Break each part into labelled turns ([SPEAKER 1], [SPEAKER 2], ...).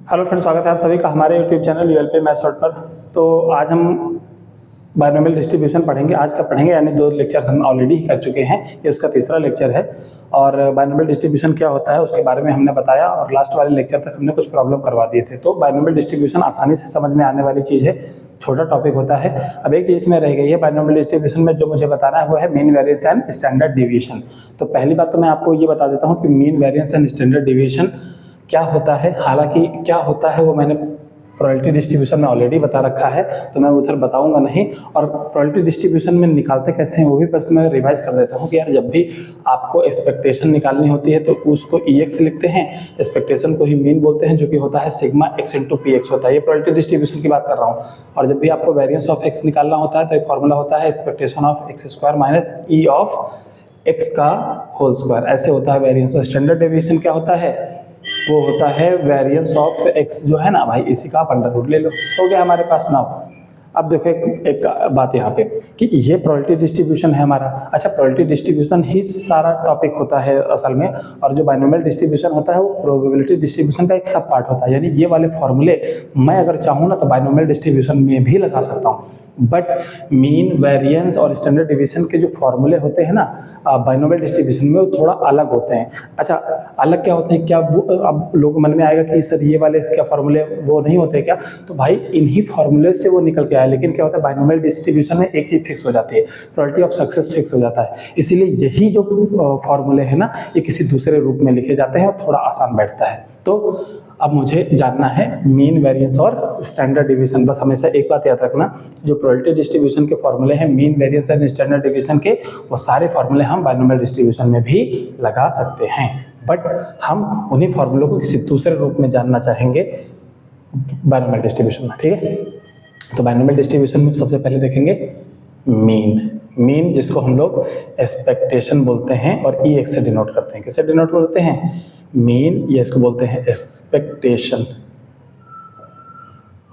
[SPEAKER 1] Hello friends, स्वागत है आप सभी का हमारे यूट्यूब चैनल यूएलपी मैथ्स शॉर्ट पर। तो आज हम बायनोमियल डिस्ट्रीब्यूशन पढ़ेंगे। आज का पढ़ेंगे यानी 2 लेक्चर हम ऑलरेडी कर चुके हैं, ये उसका तीसरा लेक्चर है। और बायनोमियल डिस्ट्रीब्यूशन क्या होता है उसके बारे में हमने बताया और लास्ट वाले लेक्चर तक हमने कुछ प्रॉब्लम करवा दिए थे। तो बायनोमियल डिस्ट्रीब्यूशन आसानी से समझ में आने वाली चीज़ है, छोटा टॉपिक होता है। अब एक चीज़ में रह गई है बायनोमियल डिस्ट्रीब्यूशन में, जो मुझे बताना है वो है mean variance and standard division. तो पहली बात तो मैं आपको ये बता देता हूँ कि mean variance and standard division क्या होता है। हालांकि क्या होता है वो मैंने प्रोबेबिलिटी डिस्ट्रीब्यूशन में ऑलरेडी बता रखा है, तो मैं उधर बताऊंगा नहीं। और प्रोबेबिलिटी डिस्ट्रीब्यूशन में निकालते कैसे हैं वो भी बस मैं रिवाइज कर देता हूँ कि यार जब भी आपको एक्सपेक्टेशन निकालनी होती है तो उसको EX लिखते हैं। एक्सपेक्टेशन को ही मीन बोलते हैं, जो कि होता है सिग्मा x इंटू PX होता है। ये प्रोबेबिलिटी डिस्ट्रीब्यूशन की बात कर रहा हूँ। और जब भी आपको वेरिएंस ऑफ x निकालना होता है तो एक फॉर्मूला होता है expectation of x square minus E of x का होल स्क्वायर, ऐसे होता है वेरिएंस। और स्टैंडर्ड डेविएशन क्या होता है, वो होता है वेरिएंस ऑफ x जो है ना भाई, इसी का आप अंडर रूट ले लो, हो गया हमारे पास नाउ। अब देखो एक बात यहाँ पे कि ये प्रोबेबिलिटी डिस्ट्रीब्यूशन है हमारा। अच्छा, प्रोबेबिलिटी डिस्ट्रीब्यूशन ही सारा टॉपिक होता है असल में, और जो बायनोमियल डिस्ट्रीब्यूशन होता है वो प्रोबेबिलिटी डिस्ट्रीब्यूशन का एक सब पार्ट होता है। यानी ये वाले फॉर्मूले मैं अगर चाहूँ ना तो बायनोमियल डिस्ट्रीब्यूशन में भी लगा सकता हूँ, बट मीन वेरिएंस और स्टैंडर्ड डिवीजन के जो फॉर्मूले होते हैं ना बायनोमियल डिस्ट्रीब्यूशन में, वो थोड़ा अलग होते हैं। अच्छा, अलग क्या होते हैं, क्या वो अब लोगों मन में आएगा कि सर ये वाले क्या फॉर्मूले वो नहीं होते क्या? तो भाई इन्हीं फॉर्मूले से वो निकल के आया। लेकिन क्या होता है बायनोमियल डिस्ट्रीब्यूशन में एक चीज फिक्स हो जाती है, प्रोबेबिलिटी ऑफ सक्सेस फिक्स हो जाता है। इसीलिए यही जो फॉर्मूले हैं ना, ये किसी दूसरे रूप में लिखे जाते हैं और थोड़ा आसान बैठता है। तो अब मुझे जानना है मीन वेरिएंस और स्टैंडर्ड डिवीजन। बस हमेशा एक बात याद रखना, जो प्रोबेबिलिटी डिस्ट्रीब्यूशन के फॉर्मूले हैं mean variance and standard division के, वो सारे फॉर्मूले हम बायनोमियल डिस्ट्रीब्यूशन में भी लगा सकते हैं। बट हम उन्हीं फॉर्मूलों को किसी दूसरे रूप में जानना चाहेंगे बायनोमियल डिस्ट्रीब्यूशन में, ठीक है। तो बायनोमियल डिस्ट्रीब्यूशन में सबसे पहले देखेंगे मीन, जिसको हम लोग एक्सपेक्टेशन बोलते हैं और EX से डिनोट करते हैं। किससे डिनोट करते हैं? मीन, ये इसको बोलते हैं एक्सपेक्टेशन,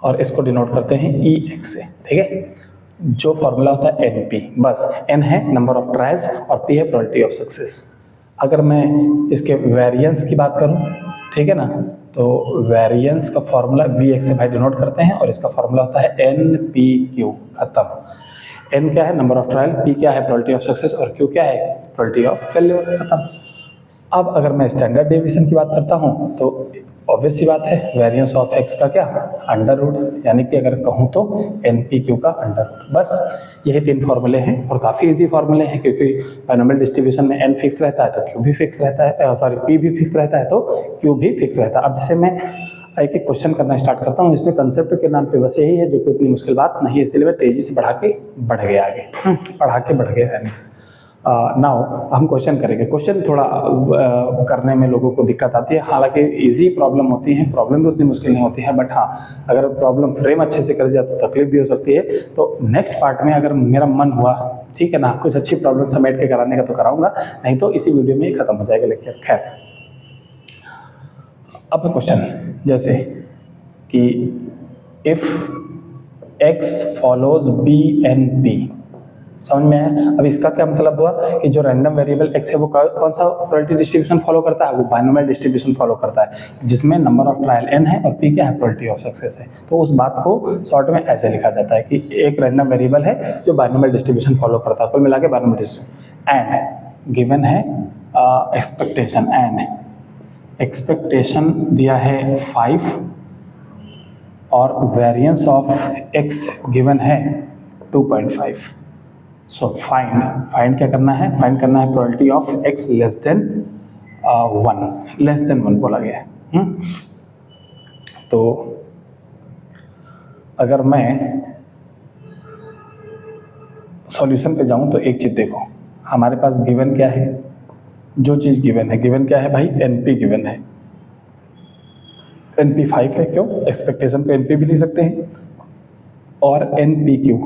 [SPEAKER 1] और इसको डिनोट करते हैं EX से, ठीक है। जो फॉर्मूला होता है NP, बस N है नंबर ऑफ ट्रायल्स और P है प्रोबेबिलिटी ऑफ सक्सेस। अगर मैं इसके वेरिएंस की बात करूं, ठीक है ना, तो वेरिएंस का फॉर्मूला VX से भाई डिनोट करते हैं, और इसका फॉर्मूला होता है NPQ, खत्म। N क्या है? नंबर ऑफ ट्रायल, P क्या है? प्रोबेबिलिटी ऑफ सक्सेस, और Q क्या है? प्रोबेबिलिटी ऑफ फेल्योर, खत्म। अब अगर मैं स्टैंडर्ड डेविएशन की बात करता हूँ तो ऑब्वियस सी बात है वेरिएंस ऑफ x का क्या? अंडर रूट, यानी कि अगर कहूँ तो NPQ का अंडर रूट। बस यही 3 फॉर्मूले हैं और काफ़ी इजी फॉर्मूले हैं, क्योंकि बायनोमियल डिस्ट्रीब्यूशन में N फिक्स रहता है तो Q भी फिक्स रहता है, सॉरी P भी फिक्स रहता है तो Q भी फिक्स रहता है। अब जैसे मैं एक एक क्वेश्चन करना स्टार्ट करता हूँ, इसमें कंसेप्ट के नाम पे बस यही है, जो कि उतनी मुश्किल बात नहीं है, इसलिए मैं तेजी से बढ़ गया आगे, बढ़ा के बढ़ गया यानी। नाउ हम क्वेश्चन करेंगे। क्वेश्चन थोड़ा करने में लोगों को दिक्कत आती है, हालांकि इजी प्रॉब्लम होती है, प्रॉब्लम भी उतनी मुश्किल नहीं होती है, बट हाँ अगर प्रॉब्लम फ्रेम अच्छे से कर दिया तो तकलीफ भी हो सकती है। तो नेक्स्ट पार्ट में अगर मेरा मन हुआ, ठीक है ना, कुछ अच्छी प्रॉब्लम समेट के कराने का तो कराऊंगा, नहीं तो इसी वीडियो में ही खत्म हो जाएगा लेक्चर। खैर, अब क्वेश्चन जैसे कि if x follows B and P, समझ में आया? अब इसका क्या मतलब हुआ कि जो रैंडम वेरिएबल x है वो कौन सा प्रोबेबिलिटी डिस्ट्रीब्यूशन फॉलो करता है? वो बायनोमियल डिस्ट्रीब्यूशन फॉलो करता है, जिसमें नंबर ऑफ ट्रायल n है और p क्या है? प्रोबेबिलिटी ऑफ सक्सेस है। तो उस बात को शॉर्ट में ऐसे लिखा जाता है कि एक रैंडम वेरिएबल है जो बायनोमियल डिस्ट्रीब्यूशन फॉलो करता है, कुल मिला के बायनोमियल डिस्ट्रीब्यूशन। एंड गिवन है एक्सपेक्टेशन, एंड एक्सपेक्टेशन दिया है 5 और वेरिएंस ऑफ x गिवन है 2.5। सो फाइंड क्या करना है? फाइंड करना है probability of x less than 1 बोला गया है। तो अगर मैं सॉल्यूशन पे जाऊं तो एक चीज देखो, हमारे पास गिवन क्या है? जो चीज गिवन है, गिवन क्या है भाई? NP गिवन है, NP 5 है। क्यों? एक्सपेक्टेशन को NP भी लिख सकते हैं, और NPQ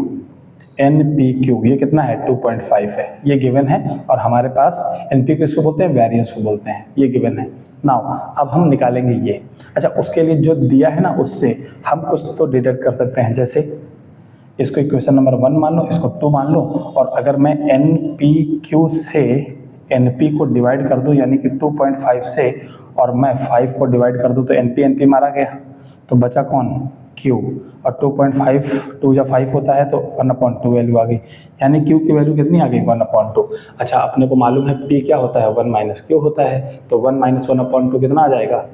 [SPEAKER 1] ये कितना है? 2.5 है, ये गिवन है। और हमारे पास NP किसको बोलते हैं? वेरिएंस को बोलते हैं, ये गिवन है। नाउ अब हम निकालेंगे ये। अच्छा, उसके लिए जो दिया है ना, उससे हम कुछ तो डिडक्ट कर सकते हैं, जैसे इसको इक्वेशन नंबर 1 मान लो, इसको 2 मान लो, और अगर मैं NPQ से NP को डिवाइड कर दूं यानी कि 2.5 से, और मैं 5 को डिवाइड कर दूं तो NP मारा गया, तो बचा कौन, Q, और 2.5 2 या 5 होता है तो 1/2 वैल्यू आ गई, यानी Q की वैल्यू कितनी आ गई, 1/2। अच्छा, अपने को मालूम है P क्या होता है, 1 - Q होता है, तो 1 - 1/2 कितना आ जाएगा,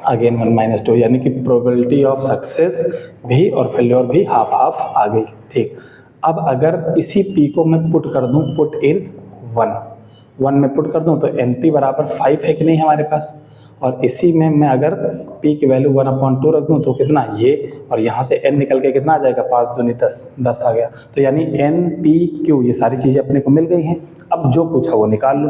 [SPEAKER 1] अगेन 1 - 2, यानी कि प्रोबेबिलिटी ऑफ सक्सेस भी और फेल्योर भी हाफ हाफ आ गई। ठीक, अब अगर इसी P को मैं पुट कर दूं, पुट इन 1 में पुट कर दूं तो NP बराबर 5 है कि नहीं हमारे पास, और इसी में मैं अगर P की वैल्यू 1/2 रख दूं तो कितना ये, और यहाँ से N निकल के कितना आ जाएगा, 5 दूनी 10 आ गया, तो यानी NPQ ये सारी चीज़ें अपने को मिल गई हैं। अब जो पूछा वो निकाल लो,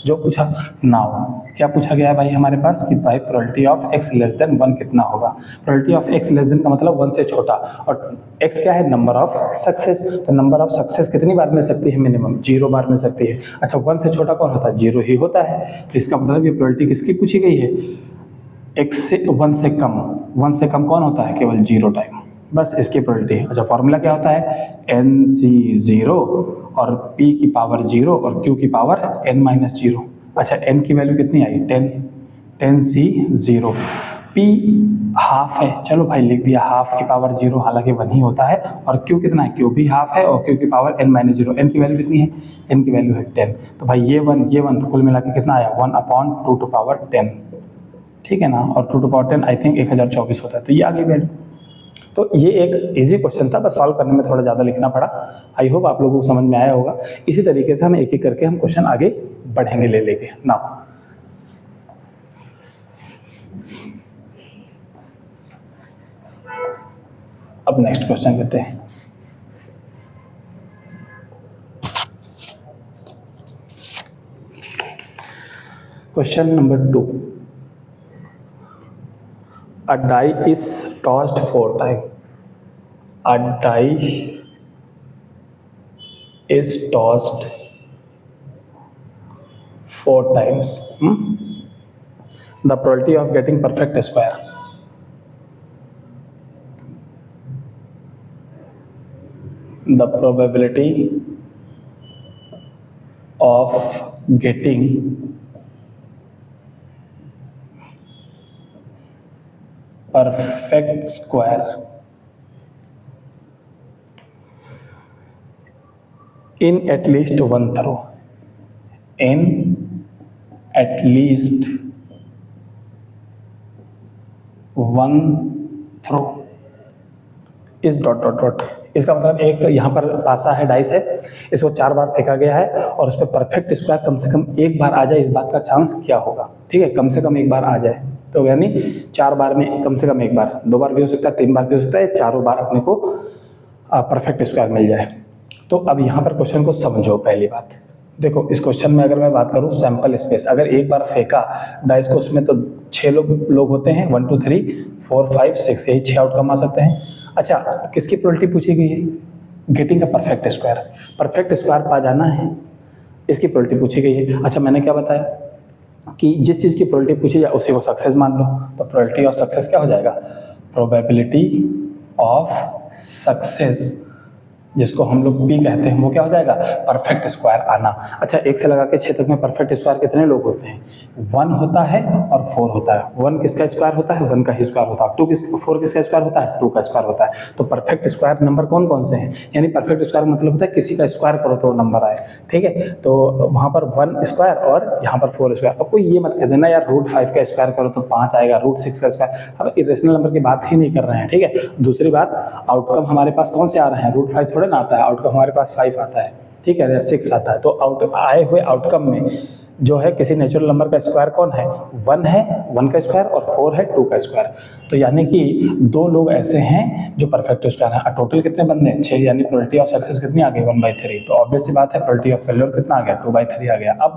[SPEAKER 1] जो पूछा। नाउ क्या पूछा गया है भाई हमारे पास कि भाई probability of x less than 1 कितना होगा। Probability of x less than का मतलब 1 से छोटा, और x क्या है, नंबर ऑफ सक्सेस, तो नंबर ऑफ सक्सेस कितनी बार मिल सकती है, मिनिमम 0 बार मिल सकती है। अच्छा, 1 से छोटा कौन होता है, 0 ही होता है, तो इसका मतलब ये प्रोबेबिलिटी किसकी पूछी गई है, x से 1 से कम, 1 से कम कौन होता है, केवल 0 टाइम, बस इसकी प्रोबेबिलिटी। अच्छा, फॉर्मूला क्या होता है, NC0 और P की पावर 0 और Q की पावर N-0। अच्छा, N की वैल्यू कितनी आई, 10C0, P हाफ है, चलो भाई लिख दिया, हाफ की पावर 0 हालांकि 1 ही होता है, और Q कितना है, Q भी हाफ है, और Q की पावर N-0, N की वैल्यू कितनी है, N की वैल्यू है 10, तो भाई ये 1 कुल मिला के कितना आया, 1/2 ठीक है ना, और 2/10 आई थिंक 1024 होता है, तो ये आ गई वैल्यू। तो ये एक इजी क्वेश्चन था, बस सॉल्व करने में थोड़ा ज़्यादा लिखना पड़ा। आई होप आप लोगों को समझ में आया होगा। इसी तरीके से हम एक एक करके हम क्वेश्चन आगे बढ़ेंगे ले लेके ना। अब नेक्स्ट क्वेश्चन लेते हैं। Question number 2, a die is tossed 4 times. A die is tossed 4 times. The probability of getting perfect square. The probability of getting perfect square in at least one throw, in at least one throw is ... इसका मतलब एक यहाँ पर पासा है, dice है, इसको 4 बार फेंका गया है और उस पर परफेक्ट स्क्वायर कम से कम एक बार आ जाए, इस बात का चांस क्या होगा, ठीक है, कम से कम एक बार आ जाए, तो यानी 4 बार में कम से कम एक बार, 2 बार भी हो सकता है, 3 बार भी हो सकता है, चारों बार अपने को परफेक्ट स्क्वायर मिल जाए। तो अब यहाँ पर क्वेश्चन को समझो। पहली बात देखो, इस क्वेश्चन में अगर मैं बात करूँ सैंपल स्पेस, अगर एक बार फेंका डाइस को, उसमें तो 6 लोग होते हैं, 1 2 3 4 5 6, यही 6 आउटकम आ सकते हैं। अच्छा, किसकी प्रोबेबिलिटी पूछी गई है, getting a perfect square, perfect square पा जाना है, इसकी प्रोबेबिलिटी पूछी गई है। अच्छा, मैंने क्या बताया कि जिस चीज़ की प्रोबेबिलिटी पूछी जाए उसी को सक्सेस मान लो, तो प्रोबेबिलिटी ऑफ सक्सेस क्या हो जाएगा, प्रोबेबिलिटी ऑफ सक्सेस, जिसको हम लोग P कहते हैं, वो क्या हो जाएगा, परफेक्ट स्क्वायर आना। अच्छा, 1 से लगा के 6 तक में परफेक्ट स्क्वायर कितने लोग होते हैं, 1 होता है और 4 होता है। 1 किसका स्क्वायर होता है, 1 का ही स्क्वायर होता है। 4 किसका स्क्वायर होता है, 2 का स्क्वायर होता है। तो परफेक्ट स्क्वायर नंबर कौन कौन से हैं, यानी परफेक्ट स्क्वायर मतलब होता है किसी का स्क्वायर करो तो नंबर आए, ठीक है। तो वहाँ पर 1 स्क्वायर और यहाँ पर 4 स्क्वायर। अब कोई ये मत कह देना यार √5 का स्क्वायर करो तो 5 आएगा, √6 का स्क्वायर, अब इरेशनल नंबर की बात ही नहीं कर रहे हैं, ठीक है। दूसरी बात, आउटकम हमारे पास कौन से आ रहे हैं, √5 थोड़े ना आता है, आउटकम हमारे पास 5 आता है, ठीक है, 6 आता है। तो आए हुए आउटकम में जो है किसी नेचुरल नंबर का स्क्वायर कौन है, 1 है, 1 का स्क्वायर, और 4 है, 2 का स्क्वायर। तो यानी कि 2 लोग ऐसे हैं जो परफेक्ट स्क्वायर हैं। टोटल कितने बंदे हैं, 6, यानी प्रोबेबिलिटी ऑफ सक्सेस कितनी आ गई, 1/3। तो ऑब्वियस सी बात है, प्रोबेबिलिटी ऑफ फेल्योर कितना आ गया, 2/3 आ गया। अब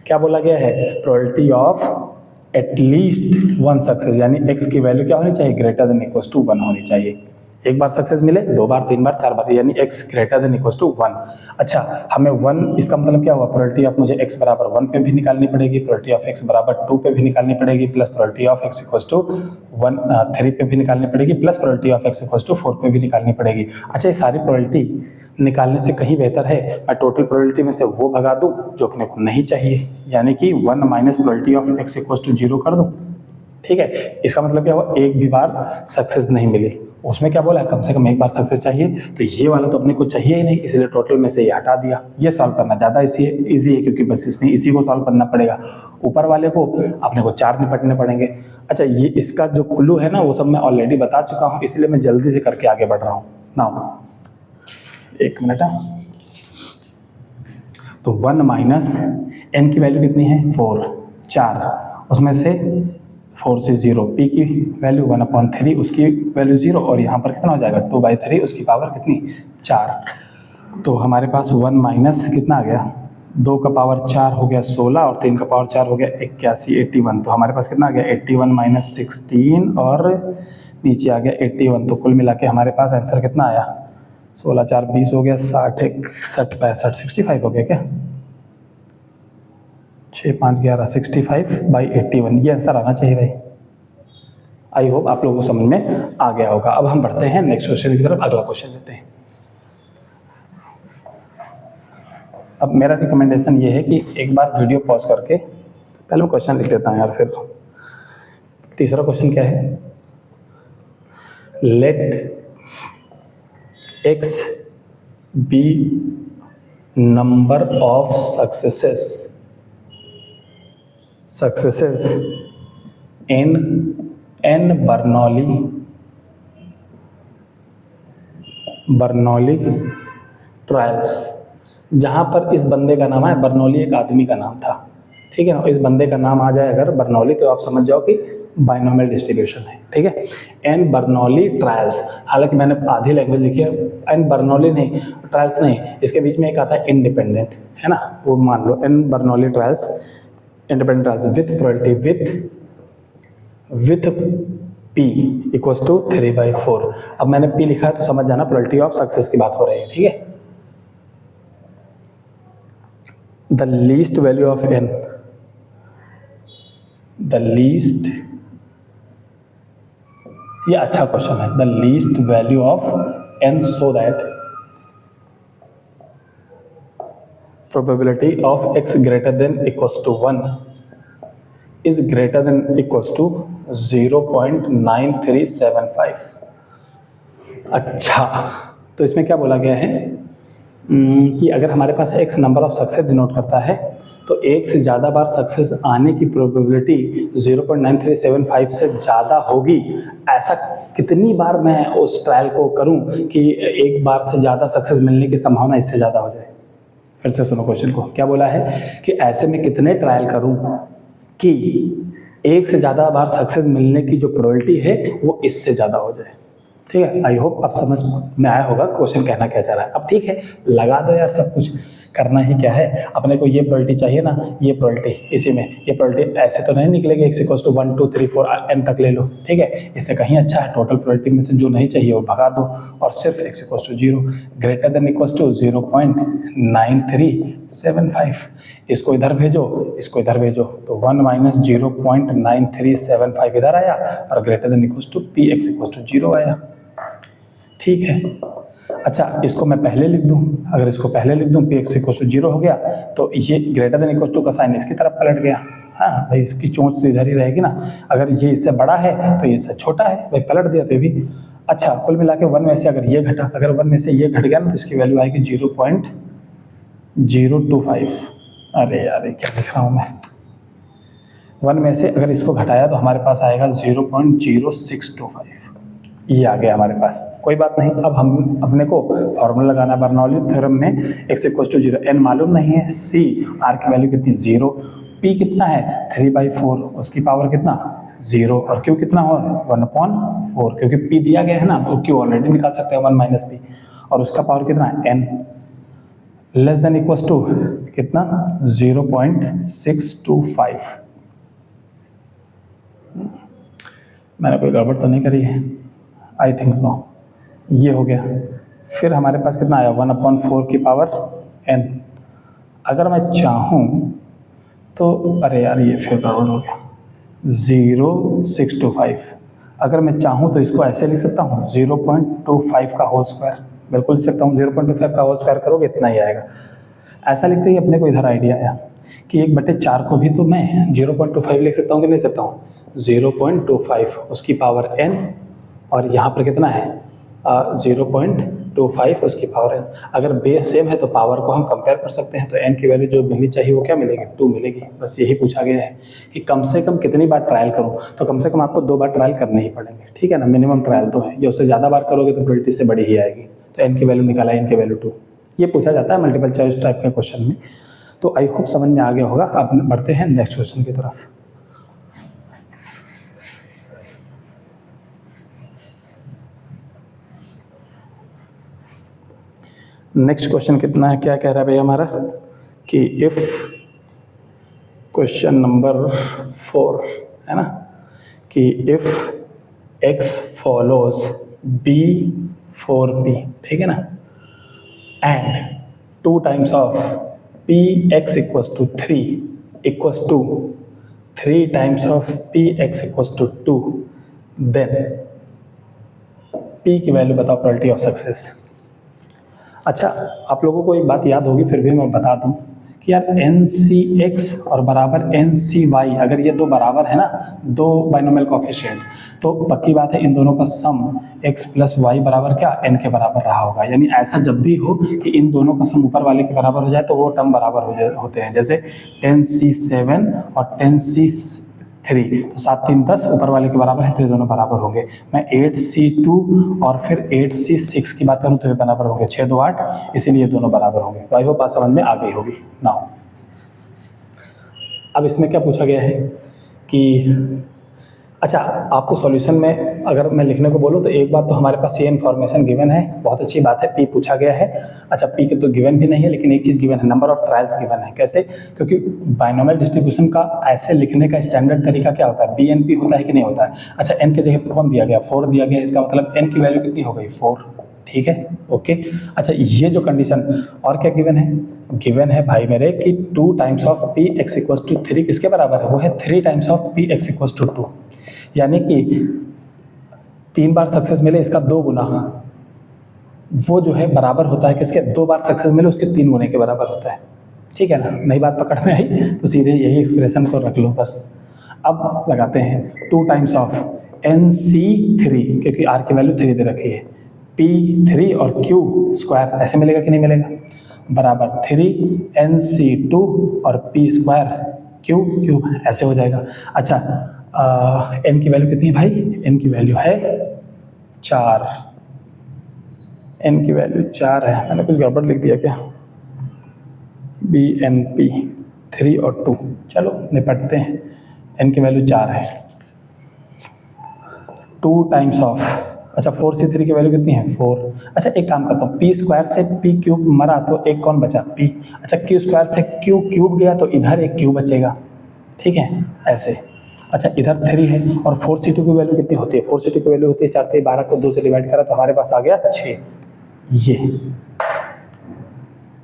[SPEAKER 1] क्या बोला गया है, प्रोबेबिलिटी ऑफ एटलीस्ट 1 सक्सेस, यानी x की वैल्यू क्या होनी चाहिए, ग्रेटर देन इक्वल टू 1 होनी चाहिए। एक बार सक्सेस मिले, 2 बार, 3 बार, 4 बार, यानी x greater than equal to 1। अच्छा, हमें 1, इसका मतलब क्या हुआ, प्रोबेबिलिटी ऑफ मुझे x बराबर 1 पे भी निकालनी पड़ेगी, प्रोबेबिलिटी ऑफ x बराबर 2 पे भी निकालनी पड़ेगी, plus probability of x equal to 3 पे भी निकालनी पड़ेगी, plus probability of x equal to 4 पे भी निकालनी पड़ेगी। अच्छा, ये सारी प्रोबेबिलिटी निकालने से कहीं बेहतर है मैं टोटल प्रोबेबिलिटी में से वो भगा दूं जो अपने को नहीं चाहिए, यानी कि 1 minus probability of x equal to 0 कर दूं। ठीक है, इसका मतलब क्या हुआ, एक भी बार सक्सेस नहीं मिली, उसमें क्या बोला कम से कम एक बार सक्सेस चाहिए, तो ये वाला तो अपने को चाहिए ही नहीं, इसलिए टोटल में से ये हटा दिया। ये सॉल्व करना ज़्यादा इजी है क्योंकि बस इसमें इसी को सॉल्व करना पड़ेगा, ऊपर वाले को अपने को 4 निपटने पड़ेंगे। अच्छा, ये इसका जो क्लू है ना वो सब मैं ऑलरेडी बता चुका हूँ, इसलिए मैं जल्दी से करके आगे बढ़ रहा हूँ ना। एक मिनट, तो 1 माइनस n की वैल्यू कितनी है 4, 4, उसमें से 4 से 0, p की वैल्यू 1/3, उसकी वैल्यू 0, और यहाँ पर कितना हो जाएगा 2/3, उसकी पावर कितनी 4। तो हमारे पास 1 माइनस कितना आ गया, 2 का पावर 4 हो गया 16, और 3 का पावर 4 हो गया 81, 81। तो हमारे पास कितना आ गया 81 माइनस 16 और नीचे आ गया 81। तो कुल मिला के हमारे पास आंसर कितना आया, 16 4 20 हो गया, 60 61 65 65 हो गया क्या, 6 5 11 65/81, ये आंसर आना चाहिए भाई। आई होप आप लोगों को समझ में आ गया होगा। अब हम बढ़ते हैं नेक्स्ट क्वेश्चन की तरफ, अगला क्वेश्चन लेते हैं। अब मेरा रिकमेंडेशन ये है कि एक बार वीडियो पॉज करके पहले मैं क्वेश्चन लिख देता हूँ यार, फिर तीसरा क्वेश्चन क्या है, let x be number of successes in n Bernoulli trials. जहाँ पर इस बंदे का नाम है, बर्नौली एक आदमी का नाम था, ठीक है ना, इस बंदे का नाम आ जाए अगर बर्नौली तो आप समझ जाओ कि बाइनोमियल डिस्ट्रीब्यूशन है। ठीक है, एन बर्नौली ट्रायल्स, हालांकि मैंने आधी लैंग्वेज लिखी है, एन बर्नौली नहीं, ट्रायल्स नहीं, इसके बीच में एक आता है इंडिपेंडेंट, है ना, वो मान लो n Bernoulli trials, independent trials with probability with p equals to 3/4। अब मैंने p लिखा है तो समझ जाना प्रोबेबिलिटी ऑफ सक्सेस की बात हो रही है। ठीक है, the least value of n, the least, ये अच्छा क्वेश्चन है, the least value of n so that probability of x greater than equals to 1 is greater than equals to 0.9375। अच्छा, तो इसमें क्या बोला गया है कि अगर हमारे पास x number of success denote करता है तो एक से ज़्यादा बार सक्सेस आने की प्रोबेबिलिटी 0.9375 से ज़्यादा होगी। ऐसा कितनी बार मैं उस ट्रायल को करूं कि एक बार से ज़्यादा सक्सेस मिलने की संभावना इससे ज़्यादा हो जाए। फिर से सुनो क्वेश्चन को, क्या बोला है कि ऐसे में कितने ट्रायल करूं कि एक से ज़्यादा बार सक्सेस मिलने की जो प्रोबेबिलिटी है वो इससे ज़्यादा हो जाए। ठीक है, आई होप आप समझ में आया होगा क्वेश्चन कहना क्या चाह रहा है। अब ठीक है, लगा दो यार, सब कुछ करना ही क्या है, अपने को ये प्रोबेबिलिटी चाहिए ना, ये प्रोबेबिलिटी, इसी में ये प्रोबेबिलिटी ऐसे तो नहीं निकलेगी x इक्वल्स टू 1 2 3 4 n तक ले लो। ठीक है, इससे कहीं अच्छा है टोटल प्रोबेबिलिटी में से जो नहीं चाहिए वो भगा दो और सिर्फ x equals to 0 greater than equals to 0.9375, इसको इधर भेजो, इसको इधर भेजो, तो 1 माइनस 0.9375 इधर आया और greater than equals to p x equals to 0 आया। ठीक है, अच्छा इसको मैं पहले लिख दूं, अगर इसको पहले लिख दूं p x इक्वल्स टू 0 हो गया तो ये ग्रेटर देन इक्वल्स टू का साइन इसकी तरफ पलट गया। हाँ भाई, इसकी चोंच तो इधर ही रहेगी ना, अगर ये इससे बड़ा है तो ये इससे छोटा है, भाई पलट दिया तो भी। अच्छा, कुल मिला के 1 में से अगर ये घटा, अगर 1 में से ये घट गया ना तो इसकी वैल्यू आएगी 0.025। अरे यार ये क्या लिख रहा हूँ मैं, 1 में से अगर इसको घटाया तो हमारे पास आएगा 0.0625, ये आ गया हमारे पास। कोई बात नहीं, अब हम अपने को फॉर्मूला लगाना है बर्नौली थ्योरम में, x इक्वल्स टू 0, n मालूम नहीं है, c r की वैल्यू कितनी 0, p कितना है 3/4, उसकी पावर कितना 0 और q कितना हो 1/4, क्योंकि p दिया गया है ना तो q ऑलरेडी निकाल सकते हैं 1 माइनस p, और उसका पावर कितना है n, less than equals to कितना 0.625। मैंने कोई गड़बड़ तो नहीं करी है, आई थिंक नो, ये हो गया। फिर हमारे पास कितना आया 1/4 की पावर n। अगर मैं चाहूँ तो, अरे यार ये फिर गड़बड़ हो गया 0.625, अगर मैं चाहूँ तो इसको ऐसे लिख सकता हूँ 0.25 का होल स्क्वायर, बिल्कुल लिख सकता हूँ, 0.25 का होल स्क्वायर करोगे इतना ही आएगा। ऐसा लिखते ही अपने को इधर आइडिया आया कि 1/4 को भी तो मैं 0.25 लिख सकता हूँ कि नहीं सकता हूँ, 0.25 उसकी पावर n, और यहाँ पर कितना है 0.25 उसकी पावर n। अगर बेस सेम है तो पावर को हम कंपेयर कर सकते हैं, तो n की वैल्यू जो मिलनी चाहिए वो क्या मिलेगी, 2 मिलेगी। बस यही पूछा गया है कि कम से कम कितनी बार ट्रायल करूं, तो कम से कम आपको 2 बार ट्रायल करने ही पड़ेंगे, ठीक है ना, मिनिमम ट्रायल तो है, या उससे ज़्यादा बार करोगे तो प्रोबेबिलिटी से बड़ी ही आएगी। तो n की वैल्यू निकाला, n की वैल्यू 2, ये पूछा जाता है मल्टीपल चॉइस टाइप के क्वेश्चन में। तो आई होप समझ में आ गया होगा। अब बढ़ते हैं नेक्स्ट क्वेश्चन की तरफ। नेक्स्ट क्वेश्चन कितना है, क्या कह रहा है भैया हमारा कि इफ क्वेश्चन नंबर 4 है ना, कि if x follows b for p, ठीक है ना, and 2 times of px equals to 3 equals to 3 times of px equals to 2, then p की वैल्यू बताओ, प्रोबेबिलिटी ऑफ सक्सेस। अच्छा, आप लोगों को एक बात याद होगी, फिर भी मैं बता दूं कि यार NCX और बराबर NCY, अगर ये दो बराबर है ना, दो बाइनोमियल कोफिशिएंट, तो पक्की बात है इन दोनों का सम x प्लस वाई बराबर क्या, n के बराबर रहा होगा। यानी ऐसा जब भी हो कि इन दोनों का सम ऊपर वाले के बराबर हो जाए तो वो टर्म बराबर होते हैं। जैसे 10C7 और 10C3, तो 7 3 10 ऊपर वाले के बराबर है तो ये दोनों बराबर होंगे। मैं 8C2 और फिर 8C6 की बात करूं तो ये बराबर होंगे, 6 2 8, इसीलिए दोनों बराबर होंगे। तो आई होप बात समझ में आ गई होगी। नाउ अब इसमें क्या पूछा गया है कि अच्छा, आपको सॉल्यूशन में अगर मैं लिखने को बोलूँ तो एक बात तो हमारे पास ये इन्फॉर्मेशन गिवन है, बहुत अच्छी बात है, पी पूछा गया है। अच्छा, पी के तो गिवन भी नहीं है, लेकिन एक चीज़ गिवन है, नंबर ऑफ ट्रायल्स गिवन है। कैसे? क्योंकि बाइनोमियल डिस्ट्रीब्यूशन का ऐसे लिखने का स्टैंडर्ड तरीका क्या होता है, बी एन पी होता है कि नहीं होता है। अच्छा, एन के जगह पे कौन दिया गया, 4 दिया गया, इसका मतलब एन की वैल्यू कितनी हो गई, 4, ठीक है, ओके। अच्छा, ये जो कंडीशन और क्या गिवन है, गिवन है भाई मेरे कि 2 times of p x equals to 3 किसके बराबर है, वो है 3 times of p x equals to 2। यानी कि 3 बार सक्सेस मिले इसका 2 गुना, वो जो है बराबर होता है किसके, 2 बार सक्सेस मिले उसके 3 गुने के बराबर होता है, ठीक है ना। नई बात पकड़ में आई तो सीधे यही एक्सप्रेशन को रख लो बस। अब लगाते हैं 2 टाइम्स ऑफ NC3, क्योंकि R की वैल्यू 3 दे रखी है, P3 और Q स्क्वायर ऐसे मिलेगा कि नहीं मिलेगा, बराबर 3 NC2 और P स्क्वायर Q ऐसे हो जाएगा। अच्छा, n की वैल्यू कितनी है भाई, n की वैल्यू है 4, n की वैल्यू 4 है। मैंने कुछ गड़बड़ लिख दिया क्या, BNP 3 और 2, चलो निपटते हैं। n की वैल्यू 4 है, 2 टाइम्स ऑफ, अच्छा 4C3 की वैल्यू कितनी है, 4। अच्छा, एक काम करता हूँ, P स्क्वायर से P क्यूब मरा तो एक कौन बचा, P। अच्छा, Q स्क्वायर से Q क्यूब गया तो इधर एक Q बचेगा, ठीक है, ऐसे। अच्छा, इधर 3 है और 4C2 की वैल्यू कितनी होती है, 4C2 की वैल्यू होती है 4, 3 12 को 2 से डिवाइड करा तो हमारे पास आ गया 6, ये।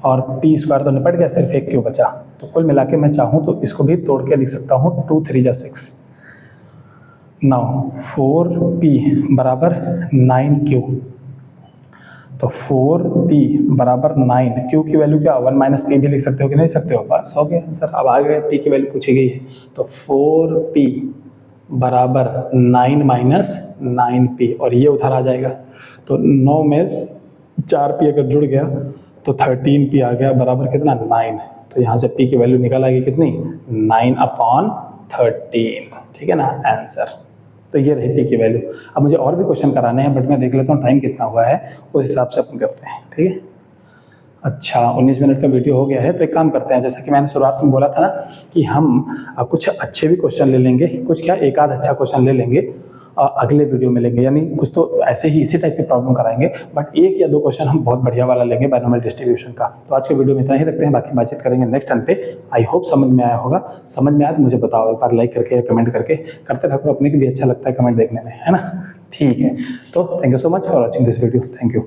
[SPEAKER 1] और P स्क्वायर तो निपट गया, सिर्फ एक Q बचा। तो कुल मिला के मैं चाहूँ तो इसको भी तोड़ के लिख सकता हूँ, 2 3 जा 6। नाउ 4P बराबर 9Q, तो 4P बराबर 9, Q की वैल्यू क्या, 1 माइनस P भी लिख सकते हो कि नहीं सकते हो, बस हो गया आंसर। अब आगे P की वैल्यू पूछी गई है, तो 4P बराबर 9 माइनस 9P, और ये उधर आ जाएगा। तो 9 में 4P अगर जुड़ गया तो 13P आ गया, बराबर कितना, 9। तो यहाँ से P की वैल्यू निकल आएगी कितनी, 9/13, ठीक है ना, आंसर। तो ये रही P की वैल्यू। अब मुझे और भी क्वेश्चन कराने हैं, बट मैं देख लेता हूँ टाइम कितना हुआ है, उस हिसाब से अपन करते हैं, ठीक है। अच्छा, 19 मिनट का वीडियो हो गया है, तो एक काम करते हैं, जैसा कि मैंने शुरुआत में बोला था ना कि हम कुछ अच्छे भी क्वेश्चन ले लेंगे, कुछ क्या एक आध अच्छा क्वेश्चन ले लेंगे अगले वीडियो में लेंगे, यानी कुछ तो ऐसे ही इसी टाइप की प्रॉब्लम कराएंगे, बट 1 या 2 क्वेश्चन हम बहुत बढ़िया वाला लेंगे बाइनोमियल डिस्ट्रीब्यूशन का। तो आज के वीडियो में इतना ही रखते हैं, बाकी बातचीत करेंगे नेक्स्ट टाइम पे। आई होप समझ में आया होगा, समझ में आया तो मुझे बताओ एक बार, लाइक करके कमेंट करके करते रहो, अपने को भी अच्छा लगता है कमेंट देखने में, है ना। ठीक है, तो thank you so much for watching this video, thank you.